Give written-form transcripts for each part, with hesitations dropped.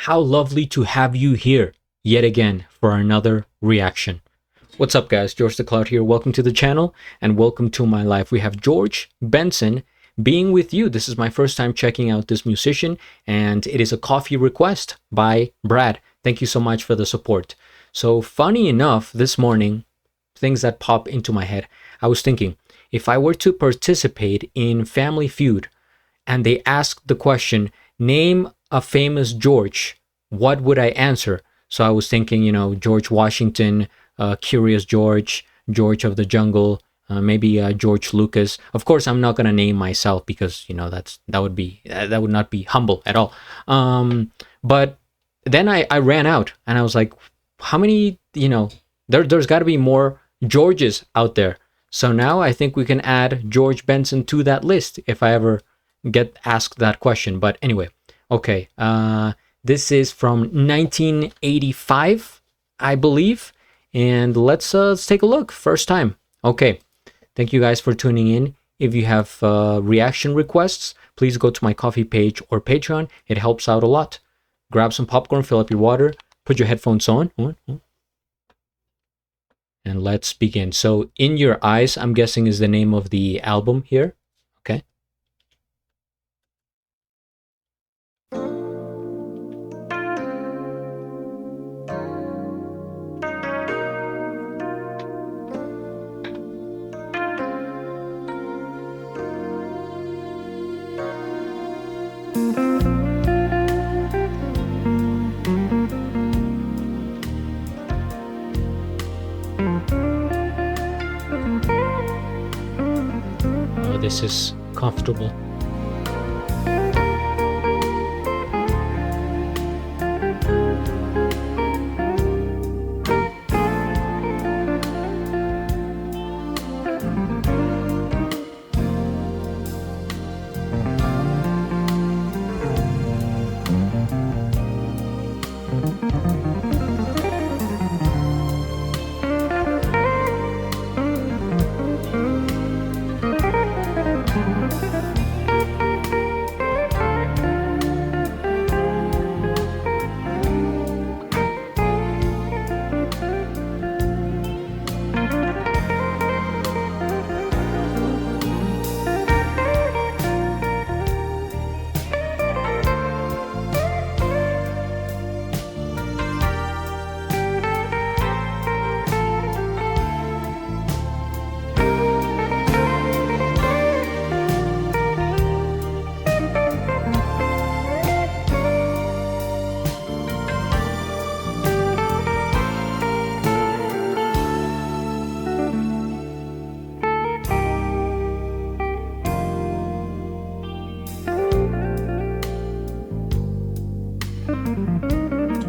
How lovely to have you here yet again for another reaction. What's up, guys? GeorgeTheCloud here. Welcome to the channel and welcome to my life. We have George Benson being with you. This is my first time checking out this musician, and it is a coffee request by Brad. Thank you so much for the support. So, funny enough, this morning, things that pop into my head, I was thinking, if I were to participate in Family Feud and they asked the question, name a famous George, what would I answer? So I was thinking, George Washington, Curious George, George of the Jungle, maybe George Lucas. Of course, I'm not gonna name myself because that would not be humble at all. But then I ran out and I was like, how many? There's got to be more Georges out there. So now I think we can add George Benson to that list if I ever get asked that question. But anyway, okay. This is from 1985, I believe. And let's take a look. First time. Okay. Thank you guys for tuning in. If you have reaction requests, please go to my Ko-fi page or Patreon. It helps out a lot. Grab some popcorn, fill up your water, put your headphones on. And let's begin. So, In Your Eyes, I'm guessing, is the name of the album here. Okay. Oh, this is comfortable.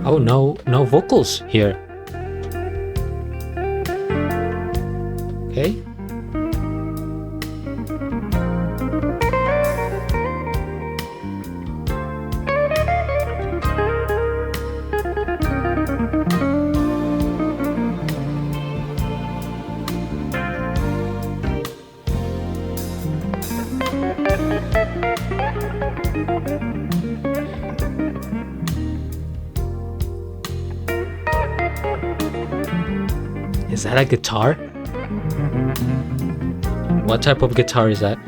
Oh, no vocals here. Okay. Is that a guitar? What type of guitar is that?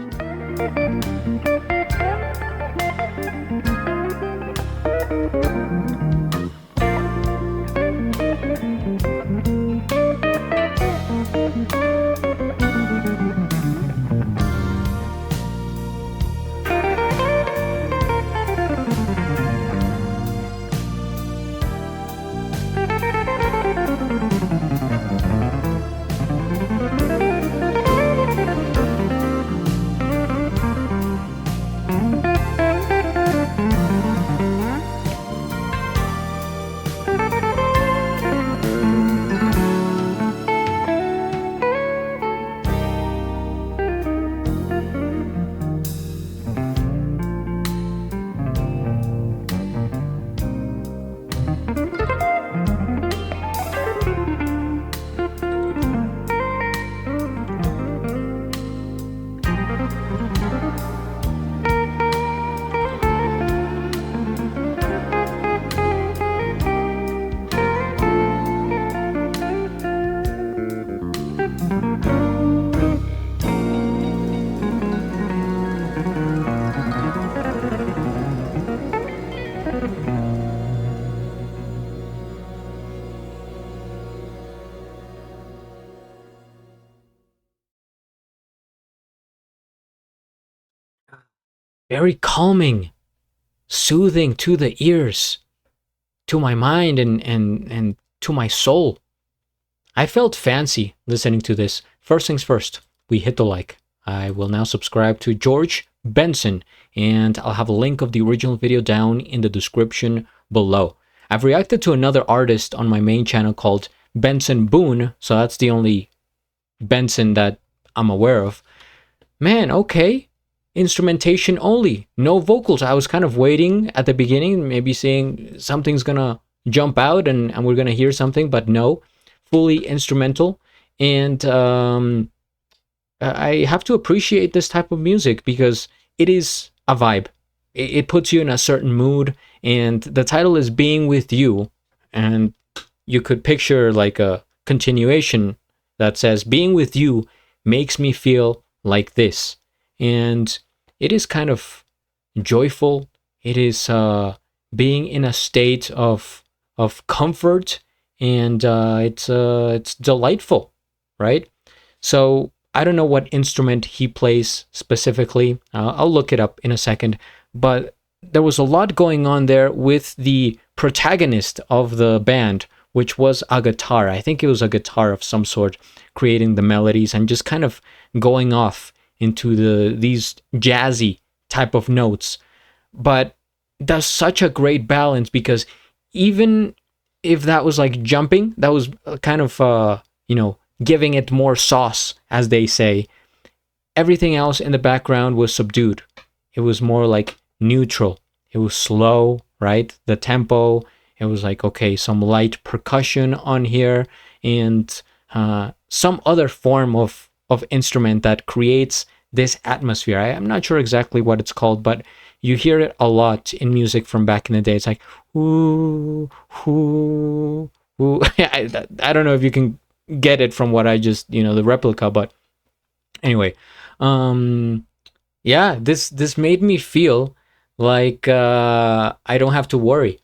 Very calming, soothing to the ears, to my mind, and to my soul. I felt fancy listening to this. First things first, we hit the like. I will now subscribe to George Benson, and I'll have a link of the original video down in the description below. I've reacted to another artist on my main channel called Benson Boone, so that's the only Benson that I'm aware of. Man, okay. Instrumentation only, no vocals. I was kind of waiting at the beginning, maybe saying something's gonna jump out and we're gonna hear something, but no, fully instrumental. And I have to appreciate this type of music because it is a vibe. It puts you in a certain mood, and the title is Being With You, and you could picture like a continuation that says, Being with you makes me feel like this. And it is kind of joyful. It is being in a state of comfort, and it's delightful, right? So I don't know what instrument he plays specifically. I'll look it up in a second. But there was a lot going on there with the protagonist of the band, which was a guitar. I think it was a guitar of some sort, creating the melodies and just kind of going off into these jazzy type of notes. But there's such a great balance, because even if that was like jumping, that was kind of giving it more sauce, as they say. Everything else in the background was subdued. It was more like neutral. It was slow, right? The tempo, it was like, okay, some light percussion on here, and some other form of instrument that creates this atmosphere. I'm not sure exactly what it's called, but you hear it a lot in music from back in the day. It's like, ooh, ooh, ooh. I don't know if you can get it from what I just, the replica, but anyway, yeah, this made me feel like I don't have to worry.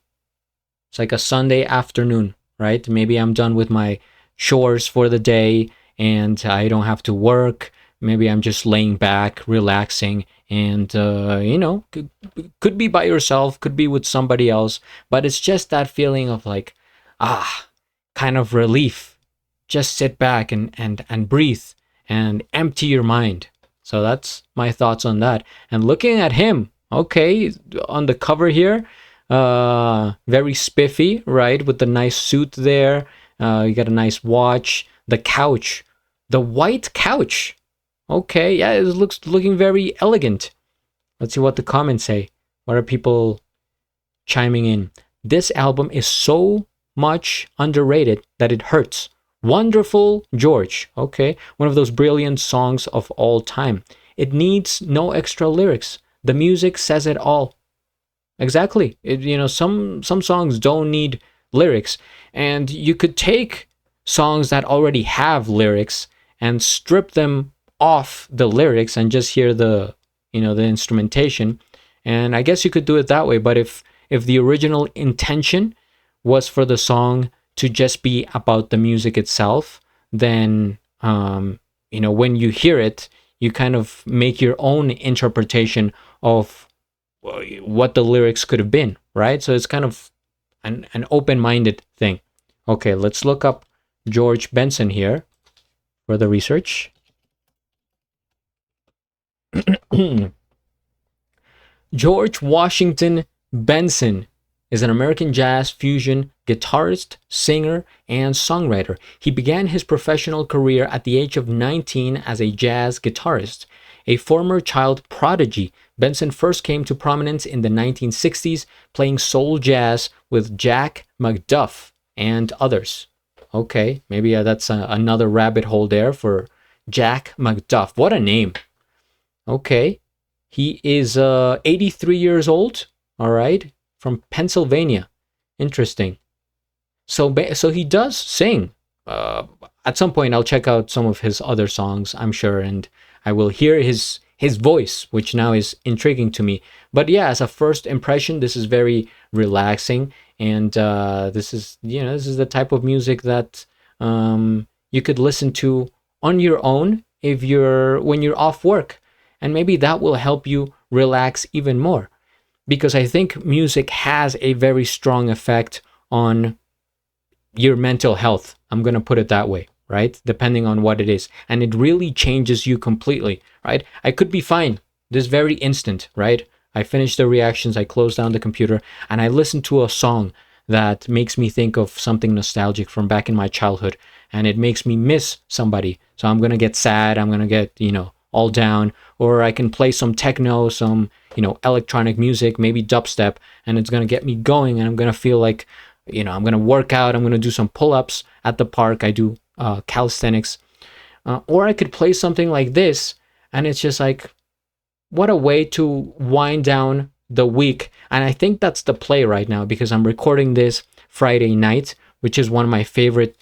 It's like a Sunday afternoon, right? Maybe I'm done with my chores for the day and I don't have to work. Maybe I'm just laying back, relaxing, and could be by yourself, could be with somebody else, but it's just that feeling of like, kind of relief. Just sit back and breathe and empty your mind. So that's my thoughts on that. And looking at him, okay, on the cover here, very spiffy, right? With the nice suit there. You got a nice watch. The couch, the white couch. Okay, yeah, it looks looking very elegant. Let's see what the comments say. What are people chiming in? This album is so much underrated that it hurts. Wonderful George. Okay, one of those brilliant songs of all time. It needs no extra lyrics. The music says it all. Exactly. Some songs don't need lyrics, and you could take songs that already have lyrics and strip them off the lyrics and just hear the instrumentation, and I guess you could do it that way. But if the original intention was for the song to just be about the music itself, then when you hear it, you kind of make your own interpretation of what the lyrics could have been, right? So it's kind of an open-minded thing. Okay, let's look up George Benson here for the research. George Washington Benson is an American jazz fusion guitarist, singer, and songwriter. He began his professional career at the age of 19 as a jazz guitarist. A former child prodigy, Benson first came to prominence in the 1960s, playing soul jazz with Jack McDuff and others. Okay, maybe that's another rabbit hole there for Jack McDuff. What a name. Okay, he is 83 years old, all right, from Pennsylvania. Interesting. So he does sing. At some point, I'll check out some of his other songs, I'm sure, and I will hear his his voice, which now is intriguing to me. But yeah, as a first impression, this is very relaxing, and this is, this is the type of music that you could listen to on your own if you're when you're off work, and maybe that will help you relax even more, because I think music has a very strong effect on your mental health. I'm going to put it that way, right? Depending on what it is. And it really changes you completely, right? I could be fine this very instant, right? I finish the reactions, I close down the computer, and I listen to a song that makes me think of something nostalgic from back in my childhood, and it makes me miss somebody. So I'm going to get sad, I'm going to get, all down. Or I can play some techno, some, electronic music, maybe dubstep, and it's going to get me going, and I'm going to feel like, I'm going to work out, I'm going to do some pull-ups at the park. I do calisthenics. Or I could play something like this, and it's just like, what a way to wind down the week. And I think that's the play right now, because I'm recording this Friday night, which is one of my favorite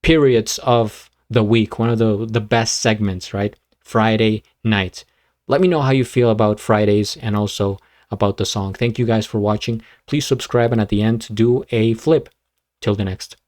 periods of the week, one of the best segments, right? Friday night. Let me know how you feel about Fridays and also about the song. Thank you guys for watching. Please subscribe, and at the end, do a flip. Till the next.